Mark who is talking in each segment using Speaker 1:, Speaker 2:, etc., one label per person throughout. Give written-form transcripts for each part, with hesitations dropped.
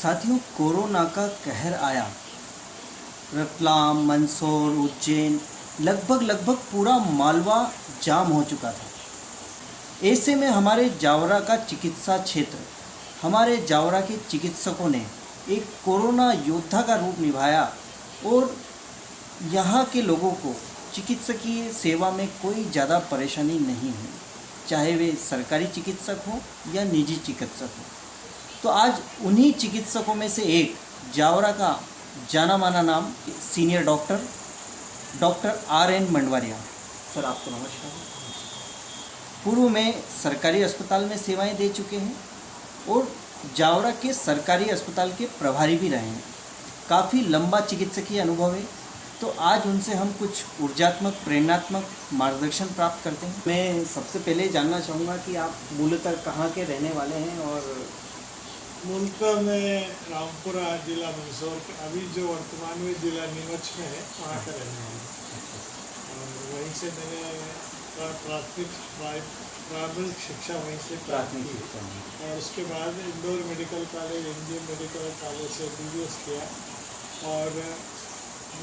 Speaker 1: साथियों, कोरोना का कहर आया। रतलाम, मंदसौर, उज्जैन, लगभग पूरा मालवा जाम हो चुका था। ऐसे में हमारे जावरा का चिकित्सा क्षेत्र, हमारे जावरा के चिकित्सकों ने एक कोरोना योद्धा का रूप निभाया और यहाँ के लोगों को चिकित्सकीय सेवा में कोई ज़्यादा परेशानी नहीं हुई, चाहे वे सरकारी चिकित्सक हों या निजी चिकित्सक हों। तो आज उन्हीं चिकित्सकों में से एक जावरा का जाना माना नाम senior doctor RN Mandwaria. Sir, आपको नमस्कार। पूर्व में सरकारी अस्पताल में सेवाएं दे चुके हैं और जावरा के सरकारी अस्पताल के प्रभारी भी रहे हैं। काफ़ी लंबा चिकित्सकीय अनुभव है। तो आज उनसे हम कुछ ऊर्जात्मक, प्रेरणात्मक मार्गदर्शन प्राप्त करते हैं। मैं सबसे पहले जानना चाहूँगा कि आप मूलतः कहाँ के रहने वाले हैं। और
Speaker 2: मूलतः मैं रामपुरा जिला मंदसौर के, अभी जो वर्तमान में जिला नीमच में है, वहाँ का रहने वाला हूँ। और वहीं से मैंने प्राथमिक शिक्षा वहीं से प्राप्त की और उसके बाद Indore medical college, NGM medical college से MBBS किया और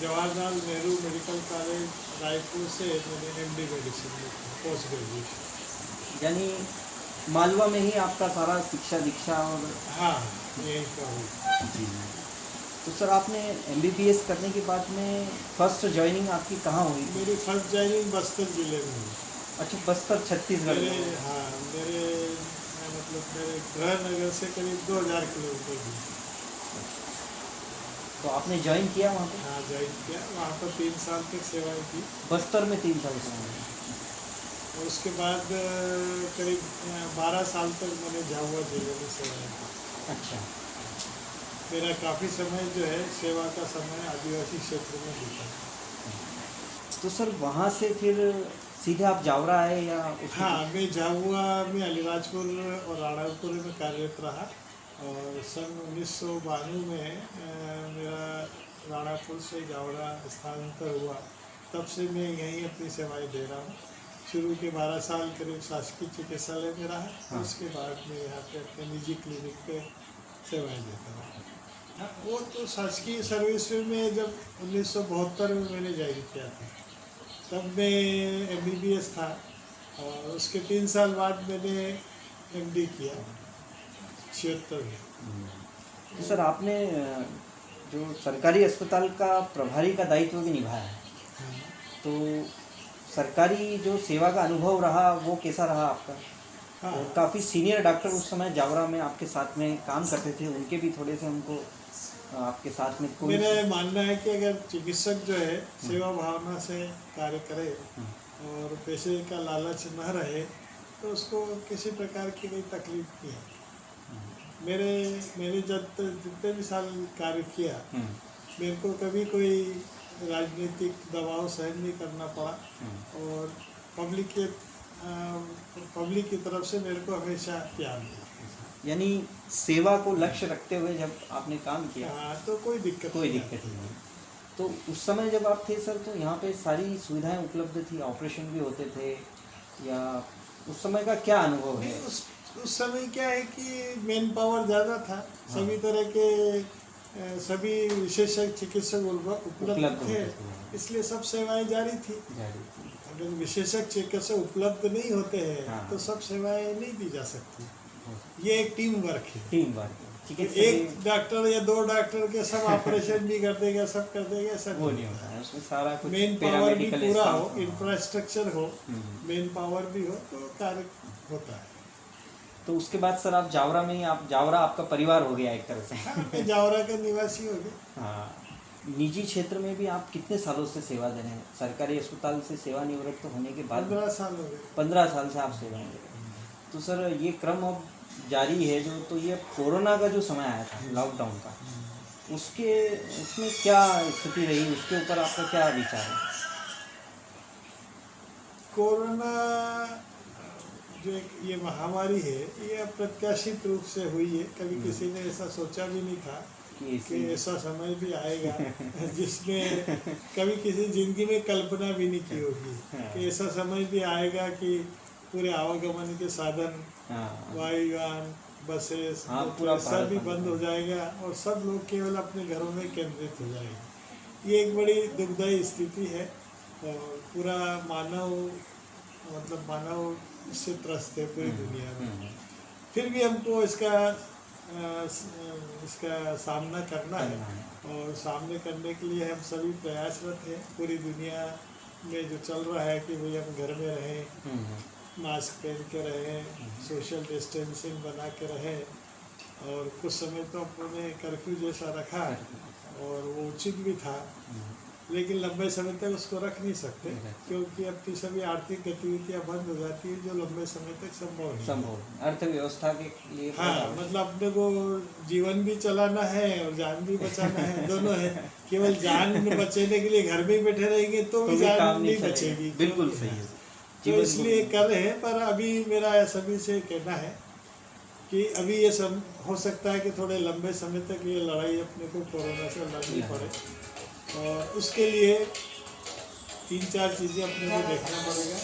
Speaker 2: जवाहरलाल नेहरू मेडिकल कॉलेज रायपुर से मैंने MD मेडिसिन में पोस्ट ग्रेजुएशन।
Speaker 1: यानी मालवा में ही आपका सारा शिक्षा दीक्षा और
Speaker 2: हाँ, यही का हुई।
Speaker 1: जी। तो सर, आपने MBBS करने के बाद में फर्स्ट ज्वाइनिंग आपकी कहाँ हुई?
Speaker 2: मेरी फर्स्ट ज्वाइनिंग बस्तर जिले में हुई।
Speaker 1: अच्छा, बस्तर, छत्तीसगढ़ में?
Speaker 2: हाँ, मेरे गृह नगर से करीब 2000 किलोमीटर दूर।
Speaker 1: तो आपने ज्वाइन किया वहाँ पे?
Speaker 2: हाँ, ज्वाइन किया। वहाँ पर 3 साल तक सेवाएं की।
Speaker 1: बस्तर में 3 साल सेवाएं?
Speaker 2: और उसके बाद करीब 12 साल तक मैंने झाबुआ जिले में सेवाएं की।
Speaker 1: अच्छा।
Speaker 2: मेरा काफ़ी समय जो है सेवा का समय आदिवासी क्षेत्र में बीता।
Speaker 1: तो सर, वहाँ से फिर सीधे आप जावरा आए या?
Speaker 2: हाँ, मैं झाबुआ में अलीराजपुर और राणापुर में कार्यरत रहा और सन 1992 में मेरा राणापुर से जावरा स्थानांतर हुआ। तब से मैं यहीं अपनी सेवाएं दे रहा हूँ। शुरू के 12 साल करीब शासकीय चिकित्सालय में रहा। हाँ। उसके बाद मैं यहाँ पे अपने निजी क्लिनिक पे सेवाएं देता हूँ। हाँ, वो तो शासकीय सर्विस में जब 1972 में मैंने ज्वाइन किया था, तब मैं MBBS था और उसके 3 साल बाद मैंने MD किया 76 में।
Speaker 1: तो सर, आपने जो सरकारी अस्पताल का प्रभारी का दायित्व भी निभाया है।
Speaker 2: हाँ।
Speaker 1: तो सरकारी जो सेवा का अनुभव रहा वो कैसा रहा आपका?
Speaker 2: हाँ।
Speaker 1: और काफ़ी सीनियर डॉक्टर उस समय जावरा में आपके साथ में काम करते थे, उनके भी थोड़े से हमको आपके साथ में
Speaker 2: मेरा मानना है कि अगर चिकित्सक जो है सेवा भावना से कार्य करे और पैसे का लालच न रहे तो उसको किसी प्रकार की कोई तकलीफ नहीं है। मैंने जितने भी साल कार्य किया, मेरे को कभी कोई राजनीतिक दबाव सहन नहीं करना पड़ा और पब्लिक की तरफ से मेरे को हमेशा प्यार मिला।
Speaker 1: यानी सेवा को लक्ष्य रखते हुए जब आपने काम किया,
Speaker 2: हाँ, तो कोई दिक्कत
Speaker 1: नहीं। तो उस समय जब आप थे सर, तो यहाँ पे सारी सुविधाएं उपलब्ध थी, ऑपरेशन भी होते थे, या उस समय का क्या अनुभव है?
Speaker 2: उस समय क्या है कि मैन पावर ज़्यादा था। हाँ। सभी तरह के सभी विशेषज्ञ चिकित्सक उपलब्ध थे, इसलिए सब सेवाएं जारी थी। अगर विशेषज्ञ चिकित्सक उपलब्ध नहीं होते हैं, हाँ, तो सब सेवाएं नहीं दी जा सकती। ये एक टीम वर्क है। एक डॉक्टर या 2 डॉक्टर के सब ऑपरेशन भी कर देगा, सब कर देगा, सब
Speaker 1: वो नहीं होता है। उसमें सारा कुछ
Speaker 2: मेन पावर भी पूरा हो, इंफ्रास्ट्रक्चर हो, मेन पावर भी हो तो कार्य होता है।
Speaker 1: तो उसके बाद सर, आप जावरा में, आप जावरा आपका परिवार हो गया एक तरह से।
Speaker 2: हाँ, मैं जावरा का निवासी हो गया।
Speaker 1: हाँ। निजी क्षेत्र में भी आप कितने सालों से सेवा दे रहे हैं? सरकारी अस्पताल से सेवानिवृत्त होने के बाद
Speaker 2: 15 साल हो गए।
Speaker 1: 15 साल से आप सेवाएं दे रहे हैं। तो सर, ये क्रम अब जारी है जो, तो ये कोरोना का जो समय आया था, लॉकडाउन का, उसमें क्या स्थिति रही, उसके ऊपर आपका क्या विचार है?
Speaker 2: कोरोना जो ये महामारी है, ये अप्रत्याशित रूप से हुई है। कभी किसी ने ऐसा सोचा भी नहीं था कि ऐसा समय भी आएगा जिसमें कभी किसी जिंदगी में कल्पना भी नहीं की होगी कि ऐसा समय भी आएगा कि पूरे आवागमन के साधन, वायुयान, बसेस
Speaker 1: हाँ, पूरा
Speaker 2: सब भी
Speaker 1: भारत
Speaker 2: बंद हो जाएगा और सब लोग केवल अपने घरों में केंद्रित हो जाएंगे। ये एक बड़ी दुखदायी स्थिति है और पूरा मानव इससे त्रस्त है पूरी दुनिया में। फिर भी हमको इसका सामना करना है और सामने करने के लिए हम सभी प्रयासरत हैं। पूरी दुनिया में जो चल रहा है कि भाई हम घर में रहें, मास्क पहन के रहें, सोशल डिस्टेंसिंग बना के रहें, और कुछ समय तो अपने कर्फ्यू जैसा रखा और वो उचित भी था, लेकिन लंबे समय तक उसको रख नहीं सकते क्योंकि अब की सभी आर्थिक गतिविधियां बंद हो जाती है जो लंबे समय तक संभव
Speaker 1: अर्थव्यवस्था के लिए।
Speaker 2: हाँ, मतलब अपने को जीवन भी चलाना है और जान भी बचाना है, दोनों है। केवल जान बचाने के लिए घर में ही बैठे रहेंगे तो भी जान नहीं बचेगी।
Speaker 1: बिल्कुल सही है,
Speaker 2: तो इसलिए कर रहे हैं। पर अभी मेरा सभी से कहना है कि अभी ये सब हो सकता है कि थोड़े लंबे समय तक ये लड़ाई अपने को कोरोना से लड़नी पड़े, और उसके लिए 3-4 चीज़ें अपने को देखना पड़ेगा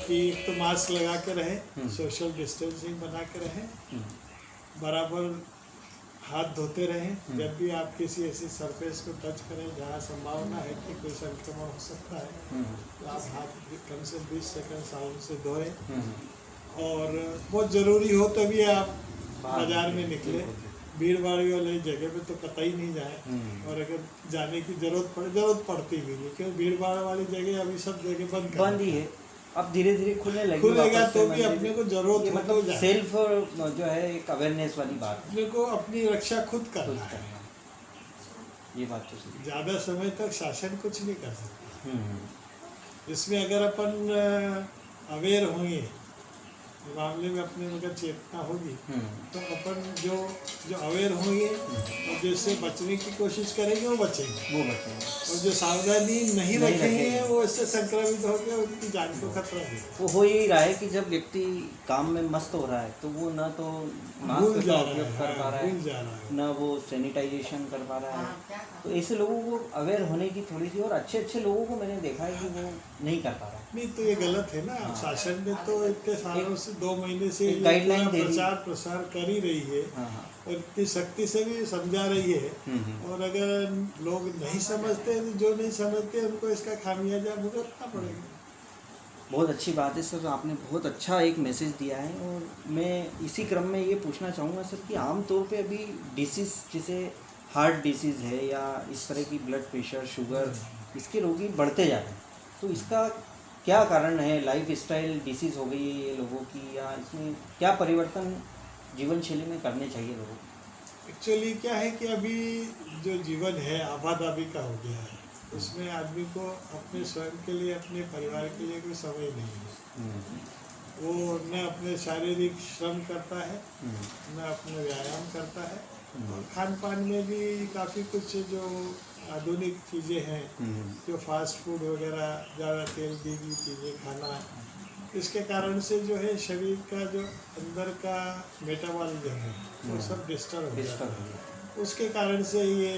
Speaker 2: कि एक तो मास्क लगा के रहें, सोशल डिस्टेंसिंग बना के रहें, बराबर हाथ धोते रहें। जब भी आप किसी ऐसी सरफेस को टच करें जहाँ संभावना है कि कोई संक्रमण हो सकता है तो आप हाथ कम से 20 सेकंड साबुन से धोएं, और बहुत ज़रूरी हो तभी आप बाज़ार में निकले। भीड़ भाड़ वाली जगह पे तो कतई नहीं जाए, और अगर जाने की जरूरत पड़ती भी नहीं, क्योंकि भीड़ भाड़ वाली जगह अभी सब जगह बंद
Speaker 1: ही है। अब धीरे धीरे खुलेगा
Speaker 2: तो भी अपने को जरूरत हो तो जाए।
Speaker 1: सेल्फ जो है एक अवेयरनेस वाली बात,
Speaker 2: अपने को अपनी रक्षा खुद करना है।
Speaker 1: ये बात तो सही।
Speaker 2: ज़्यादा समय तक शासन कुछ नहीं कर सकता। इसमें अगर अपन अवेयर होंगे मामले में, अपने अगर चेतना होगी तो अपन जो अवेयर होंगे और जिससे बचने की कोशिश करेंगे वो बचेंगे, और जो सावधानी नहीं रखेंगे वो इससे संक्रमित होकर उनकी जान को खतरा है।
Speaker 1: वो हो यही रहा है कि जब व्यक्ति काम में मस्त हो रहा है तो वो ना तो मास्क का उपयोग कर पा रहा है, ना वो सैनिटाइजेशन कर पा रहा है। तो ऐसे लोगों को अवेयर होने की थोड़ी सी, और अच्छे लोगों को मैंने देखा है कि वो नहीं कर पा रहा।
Speaker 2: नहीं तो ये गलत है ना। शासन ने तो इतने सालों से 2 महीने से
Speaker 1: गाइडलाइन
Speaker 2: प्रचार प्रसार कर ही रही है और इतनी सख्ती से भी समझा रही है, और अगर लोग नहीं समझते, जो नहीं समझते उनको इसका खामियाजा भुगतना पड़ेगा।
Speaker 1: बहुत अच्छी बात है सर, आपने बहुत अच्छा एक मैसेज दिया है। और मैं इसी क्रम में ये पूछना चाहूँगा सर कि आमतौर पे अभी डिसीज़ जैसे हार्ट डिसीज़ है या इस तरह की ब्लड प्रेशर, शुगर, इसके रोगी बढ़ते जा रहे हैं, तो इसका क्या कारण है? लाइफस्टाइल डिसीज़ हो गई है ये लोगों की, या इसमें क्या परिवर्तन जीवन शैली में करने चाहिए लोगों को?
Speaker 2: एक्चुअली क्या है कि अभी जो जीवन है आबादाबी का हो गया है, उसमें आदमी को अपने स्वयं के लिए, अपने परिवार के लिए कोई समय नहीं है। वो न अपने शारीरिक श्रम करता है, न अपने व्यायाम करता है, और खान पान में भी काफ़ी कुछ जो आधुनिक चीज़ें हैं, जो फास्ट फूड वगैरह, ज़्यादा तेल दी हुई चीज़ें खाना, इसके कारण से जो है शरीर का जो अंदर का मेटाबॉलिज्म है वो सब डिस्टर्ब हो जाता है। उसके कारण से ये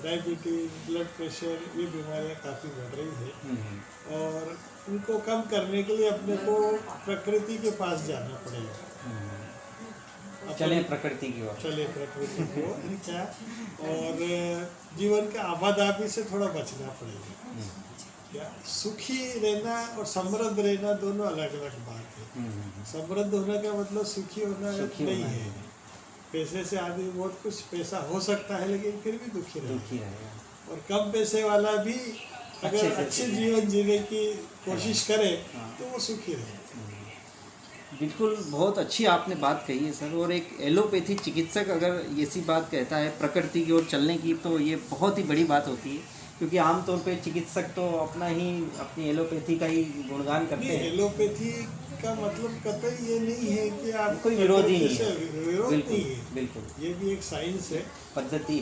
Speaker 2: डायबिटीज, ब्लड प्रेशर, ये बीमारियाँ काफ़ी बढ़ रही है, और उनको कम करने के लिए अपने को प्रकृति के पास जाना पड़ेगा।
Speaker 1: चले प्रकृति की ओर,
Speaker 2: क्या, और जीवन के आबादाबी से थोड़ा बचना पड़ेगा। क्या सुखी रहना और समृद्ध रहना दोनों अलग अलग बात है। समृद्ध होने का मतलब सुखी होना नहीं है। पैसे से आदमी बहुत कुछ पैसा हो सकता है लेकिन फिर भी दुखी रहेगा, और कम पैसे वाला भी अगर अच्छे जीवन जीने की कोशिश करे तो वो सुखी रहे।
Speaker 1: बिल्कुल, बहुत अच्छी आपने बात कही है सर। और एक एलोपैथी चिकित्सक अगर ऐसी बात कहता है प्रकृति की ओर चलने की, तो ये बहुत ही बड़ी बात होती है, क्योंकि आमतौर पे चिकित्सक तो अपनी एलोपैथी का ही गुणगान करते हैं।
Speaker 2: एलोपैथी का मतलब कतई ये नहीं है कि आप
Speaker 1: कोई विरोधी नहीं है,
Speaker 2: विरोध नहीं है,
Speaker 1: बिल्कुल
Speaker 2: ये भी एक साइंस है,
Speaker 1: पद्धति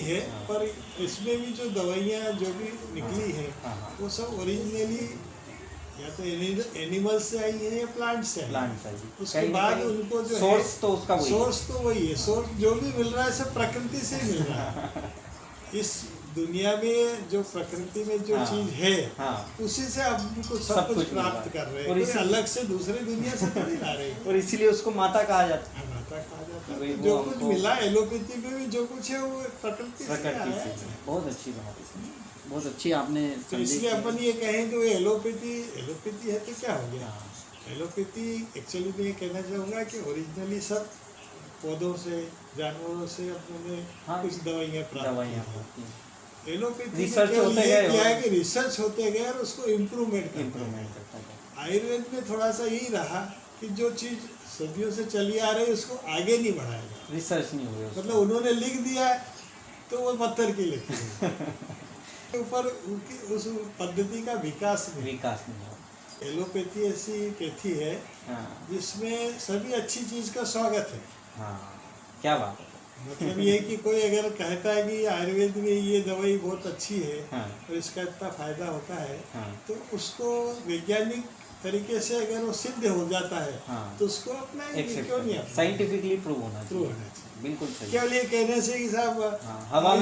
Speaker 1: है।
Speaker 2: पर इसमें भी जो दवाइयाँ जो भी निकली है वो सब ओरिजिनली या तो एनिमल्स से आई है या प्लांट से आई। उसके बाद उनको जो
Speaker 1: सोर्स तो उसका
Speaker 2: वही है। सोर्स जो भी मिल रहा है सब प्रकृति से ही मिल रहा है। इस दुनिया में जो प्रकृति में जो चीज है उसी से हम सब कुछ प्राप्त कर रहे हैं, कोई अलग से दूसरी दुनिया से नहीं ला रहे हैं।
Speaker 1: और इसीलिए उसको माता कहा जाता है।
Speaker 2: ऐसा कहा जाता
Speaker 1: वही
Speaker 2: है।
Speaker 1: वो
Speaker 2: जो कुछ
Speaker 1: हमको-
Speaker 2: मिला एलोपैथी में भी जो कुछ है वो प्रकृति से
Speaker 1: प्रकृति
Speaker 2: आया
Speaker 1: से
Speaker 2: है।
Speaker 1: बहुत अच्छी बात है सर, बहुत अच्छी आपने
Speaker 2: तो
Speaker 1: संदेश
Speaker 2: इसलिए
Speaker 1: दिया।
Speaker 2: अपन ये कहें कि वो एलोपैथी एलोपैथी है तो क्या हो गया।
Speaker 1: हाँ,
Speaker 2: एलोपैथी एक्चुअली मैं ये कहना चाहूँगा कि ओरिजिनली सब पौधों से जानवरों से अपने
Speaker 1: हाँ,
Speaker 2: कुछ दवाइयाँ प्राप्त
Speaker 1: दवाइयाँ
Speaker 2: की हैं।
Speaker 1: होती हैं,
Speaker 2: एलोपैथी ने
Speaker 1: रिसर्च
Speaker 2: केवल
Speaker 1: होते
Speaker 2: ये
Speaker 1: गए
Speaker 2: किया है
Speaker 1: और-
Speaker 2: कि रिसर्च होते गए और उसको इम्प्रूवमेंट करते
Speaker 1: इम्प्रूवमेंट
Speaker 2: गए।
Speaker 1: करता है।
Speaker 2: आयुर्वेद में थोड़ा सा यही रहा कि जो चीज़ सदियों से चली आ रही है उसको आगे नहीं बढ़ाएगा।
Speaker 1: रिसर्च नहीं हुई
Speaker 2: मतलब उन्होंने लिख दिया है तो वो पत्थर की लिखी है के ऊपर उनकी उस पद्धति का विकास नहीं।
Speaker 1: विकास नहीं हुआ।
Speaker 2: एलोपैथी ऐसी पैथी है
Speaker 1: हाँ
Speaker 2: जिसमें सभी अच्छी चीज़ का स्वागत है।
Speaker 1: हाँ, क्या बात है।
Speaker 2: मतलब ये कि कोई अगर कहता है कि आयुर्वेद में ये दवाई बहुत अच्छी है
Speaker 1: हाँ
Speaker 2: और इसका इतना फायदा होता है
Speaker 1: हाँ
Speaker 2: तो उसको वैज्ञानिक तरीके से अगर वो सिद्ध हो जाता है
Speaker 1: हाँ,
Speaker 2: तो उसको अपना क्यों नहीं अपना
Speaker 1: साइंटिफिकली प्रूव होना
Speaker 2: प्रूव
Speaker 1: चाहिए।
Speaker 2: होना चाहिए।
Speaker 1: बिल्कुल सही।
Speaker 2: केवल ये कहने से कि साहब
Speaker 1: हाँ, हवा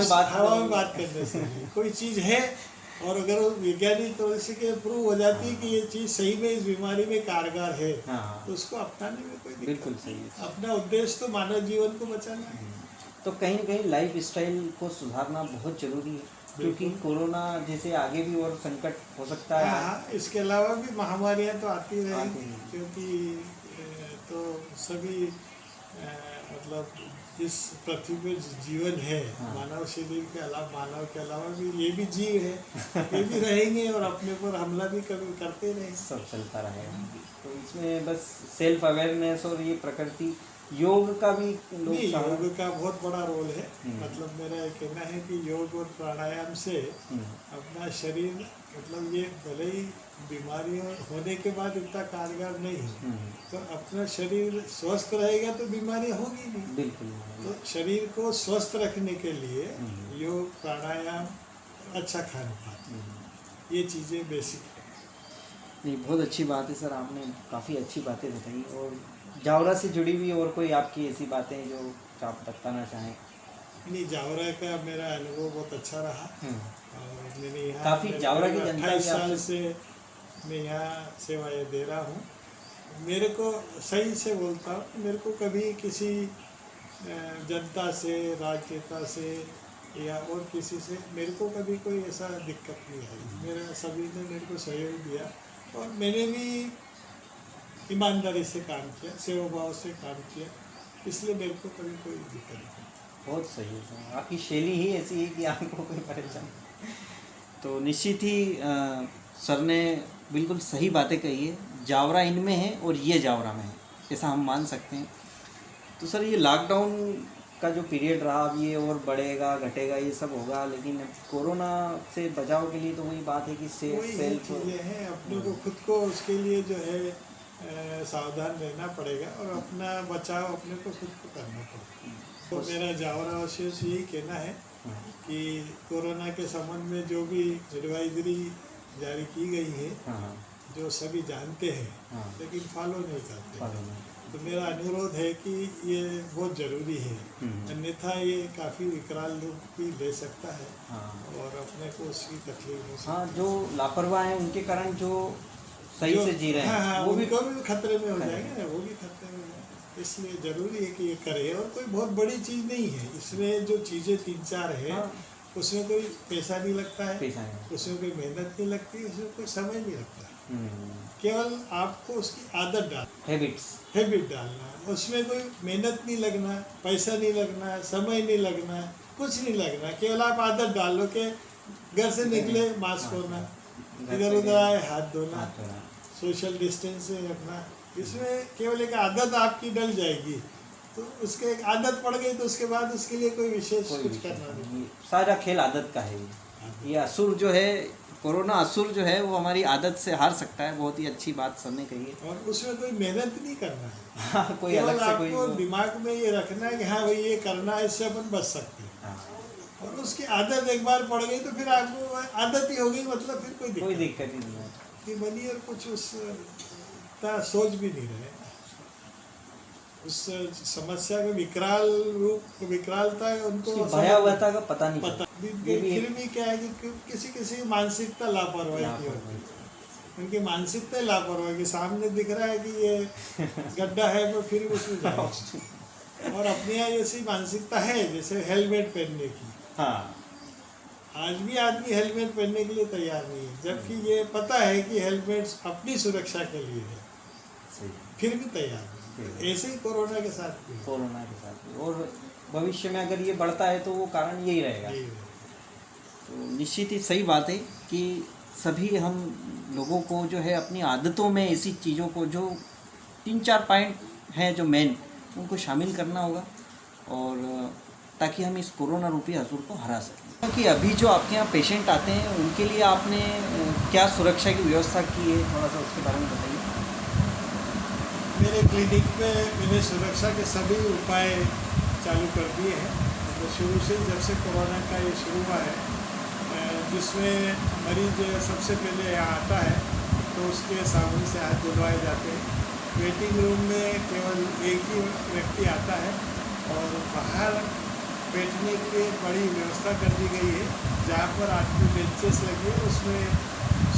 Speaker 1: में बात
Speaker 2: करने से नहीं। कोई चीज़ है और अगर वो वैज्ञानिक तौर से के प्रूव हो जाती है कि ये चीज़ सही में इस बीमारी में कारगर है
Speaker 1: हाँ
Speaker 2: तो उसको अपनाने में कोई दिक्कत
Speaker 1: बिल्कुल सही है।
Speaker 2: नहीं। अपना उद्देश्य तो मानव जीवन को बचाना है।
Speaker 1: तो कहीं न कहीं लाइफ स्टाइल को सुधारना बहुत जरूरी है, क्योंकि कोरोना जैसे आगे भी और संकट हो सकता है।
Speaker 2: हाँ, इसके अलावा भी महामारियां तो आती
Speaker 1: आती
Speaker 2: रहेंगी
Speaker 1: हैं।
Speaker 2: क्योंकि तो सभी मतलब इस पृथ्वी पे जीवन है।
Speaker 1: हाँ।
Speaker 2: मानव शरीर के अलावा मानव के अलावा भी ये भी जीव है ये भी रहेंगे और अपने पर हमला भी कभी करते रहेंगे।
Speaker 1: सब चलता रहेगा। तो इसमें बस सेल्फ अवेयरनेस और ये प्रकृति योग का भी लोग
Speaker 2: नहीं,
Speaker 1: सहारा-
Speaker 2: योग का बहुत बड़ा रोल है।
Speaker 1: हम्म।
Speaker 2: मतलब मेरा ये कहना है कि योग और प्राणायाम से अपना शरीर मतलब ये भले ही बीमारियों होने के बाद इतना कारगर नहीं है तो अपना शरीर स्वस्थ रहेगा तो बीमारियां होगी नहीं।
Speaker 1: बिल्कुल।
Speaker 2: तो शरीर को स्वस्थ रखने के लिए
Speaker 1: हम्म।
Speaker 2: योग प्राणायाम अच्छा खान पान ये चीज़ें बेसिक है।
Speaker 1: नहीं, बहुत अच्छी बात है सर, आपने काफ़ी अच्छी बातें बताई। और जावरा से जुड़ी हुई और कोई आपकी ऐसी बातें जो आप बताना चाहें?
Speaker 2: नहीं, जावरा का मेरा अनुभव बहुत अच्छा रहा और मैंने यहाँ
Speaker 1: काफ़ी जावरा की जनता
Speaker 2: 28
Speaker 1: भी
Speaker 2: साल
Speaker 1: आपसे-
Speaker 2: से मैं यहाँ सेवाएं दे रहा हूँ। मेरे को सही से बोलता हूँ, मेरे को कभी किसी जनता से राजनेता से या और किसी से मेरे को कभी कोई ऐसा दिक्कत नहीं आई। मेरा सभी ने मेरे को सहयोग दिया और मैंने भी ईमानदारी से काम किया, सेवा भाव से काम किया, इसलिए मेरे को कभी कोई दिक्कत नहीं।
Speaker 1: बहुत सही है सर, आपकी शैली ही ऐसी है कि आपको कोई परेशानी। तो निश्चित ही सर ने बिल्कुल सही बातें कही है। जावरा इनमें है और ये जावरा में है, ऐसा हम मान सकते हैं। तो सर ये लॉकडाउन का जो पीरियड रहा अब ये और बढ़ेगा घटेगा ये सब होगा, लेकिन अब कोरोना से बचाव के लिए तो वही बात है कि
Speaker 2: वही
Speaker 1: सेल्फ
Speaker 2: चीज़ें हैं, अपने को खुद को उसके लिए जो है सावधान रहना पड़ेगा और अपना बचाव अपने को खुद को करना पड़ेगा। तो मेरा जावरा वासियों से यही कहना है कि कोरोना के संबंध में जो भी एडवाइजरी जारी की गई है
Speaker 1: हाँ
Speaker 2: जो सभी जानते हैं
Speaker 1: हाँ
Speaker 2: लेकिन फॉलो नहीं करते,
Speaker 1: फॉलो में।
Speaker 2: तो मेरा अनुरोध है कि ये बहुत ज़रूरी है,
Speaker 1: हम्म।
Speaker 2: अन्यथा ये काफ़ी विकराल रूप भी ले सकता है
Speaker 1: हाँ
Speaker 2: और अपने को उसकी तकलीफ हो सकती
Speaker 1: हाँ, जो लापरवाह हैं उनके कारण जो सही
Speaker 2: जो-
Speaker 1: से जी रहे हैं
Speaker 2: हाँ, हाँ,
Speaker 1: वो भी
Speaker 2: उनको भी खतरे में हो
Speaker 1: खतरे
Speaker 2: जाएंगे ना, वो भी खतरे में हो जाएंगे। इसलिए जरूरी है कि ये करे और कोई बहुत बड़ी चीज़ नहीं है इसमें। जो चीज़ें 3-4 है
Speaker 1: हाँ।
Speaker 2: उसमें कोई पैसा नहीं लगता है,
Speaker 1: पैसा नहीं।
Speaker 2: उसमें कोई मेहनत नहीं लगती, उसमें कोई समय नहीं लगता।
Speaker 1: हम्म,
Speaker 2: केवल आपको उसकी आदत डाल
Speaker 1: हैबिट्स।
Speaker 2: हैबिट डालना है, उसमें कोई मेहनत नहीं लगना, पैसा नहीं लगना, समय नहीं लगना, कुछ नहीं लगना। केवल आप आदत डाल लो कि घर से निकले मास्क होना, इधर उधर आए हाथ धोना, सोशल डिस्टेंस से रखना, इसमें केवल एक आदत आपकी डल जाएगी। तो उसके एक आदत पड़ गई तो उसके बाद उसके लिए कोई विशेष कुछ करना नहीं।
Speaker 1: सारा खेल आदत का है ये असुर जो है, कोरोना असुर जो है वो हमारी आदत से हार सकता है। बहुत ही अच्छी बात सर ने कही है।
Speaker 2: और उसमें कोई मेहनत नहीं करना है,
Speaker 1: हाँ, कोई
Speaker 2: केवल
Speaker 1: अलग से
Speaker 2: आपको
Speaker 1: कोई
Speaker 2: दिमाग में ये रखना है कि हाँ भाई ये करना है, इससे अपन बच सकते हैं।
Speaker 1: हाँ,
Speaker 2: और उसकी आदत एक बार पड़ गई तो फिर आपको आदत ही हो गई, मतलब फिर कोई
Speaker 1: कोई
Speaker 2: दिक्कत
Speaker 1: दिक्कत ही नहीं है।
Speaker 2: नहीं बनी और कुछ उस का सोच भी नहीं रहे। उस समस्या का विकराल रूप विकरालता है उनको
Speaker 1: उसकी भयावहता का पता नहीं
Speaker 2: पता
Speaker 1: चलता।
Speaker 2: भी, फिर भी क्या है कि किसी किसी की मानसिकता लापरवाही की होती है। उनकी मानसिकता लापरवाही के सामने दिख रहा है कि ये गड्ढा है पर फिर भी उसमें जाएगा। और अपनी यहाँ ऐसी मानसिकता है जैसे हेलमेट पहनने की।
Speaker 1: हाँ,
Speaker 2: आज भी आदमी हेलमेट पहनने के लिए तैयार नहीं है, जबकि ये पता है कि हेलमेट अपनी सुरक्षा के लिए है,
Speaker 1: सही।
Speaker 2: फिर भी तैयार नहीं। ऐसे ही कोरोना के साथ भी
Speaker 1: कोरोना के साथ भी। और भविष्य में अगर ये बढ़ता है तो वो कारण यही रहेगा।
Speaker 2: यही है।
Speaker 1: तो निश्चित ही सही बात है कि सभी हम लोगों को जो है अपनी आदतों में ऐसी चीज़ों को जो 3-4 पॉइंट हैं जो मेन, उनको शामिल करना होगा, और ताकि हम इस कोरोना रूपी असुर को हरा सकें। क्योंकि अभी जो आपके यहाँ पेशेंट आते हैं उनके लिए आपने क्या सुरक्षा की व्यवस्था की है, थोड़ा सा उसके बारे में बताइए।
Speaker 2: मेरे क्लिनिक में मैंने सुरक्षा के सभी उपाय चालू कर दिए हैं। तो शुरू से जब से कोरोना का ये शुरू हुआ है, जिसमें मरीज सबसे पहले यहाँ आता है तो उसके साबुन से हाथ धुलवाए जाते हैं। वेटिंग रूम में केवल एक ही व्यक्ति आता है, और बाहर बैठने के लिए बड़ी व्यवस्था कर दी गई है, जहाँ पर आदमी बेंचेस लगी है, उसमें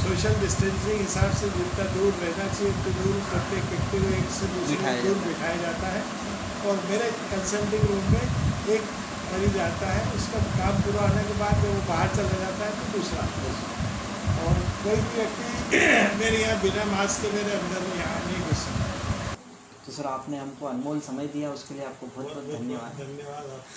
Speaker 2: सोशल डिस्टेंसिंग हिसाब से जितना दूर रहना चाहिए उतनी दूर प्रत्येक व्यक्ति को एक से दूसरे दूर बिठाया जाता है। और मेरे कंसल्टिंग रूम में एक मरीज आता है, उसका काम पूरा होने के बाद जब वो बाहर चला जाता है तो दूसरा आता है। और कोई भी व्यक्ति मेरे यहाँ बिना मास्क के मेरे अंदर यहाँ नहीं घुस सकता।
Speaker 1: तो सर, आपने हमको अनमोल समय दिया, उसके लिए आपको बहुत बहुत धन्यवाद।
Speaker 2: धन्यवाद आपको।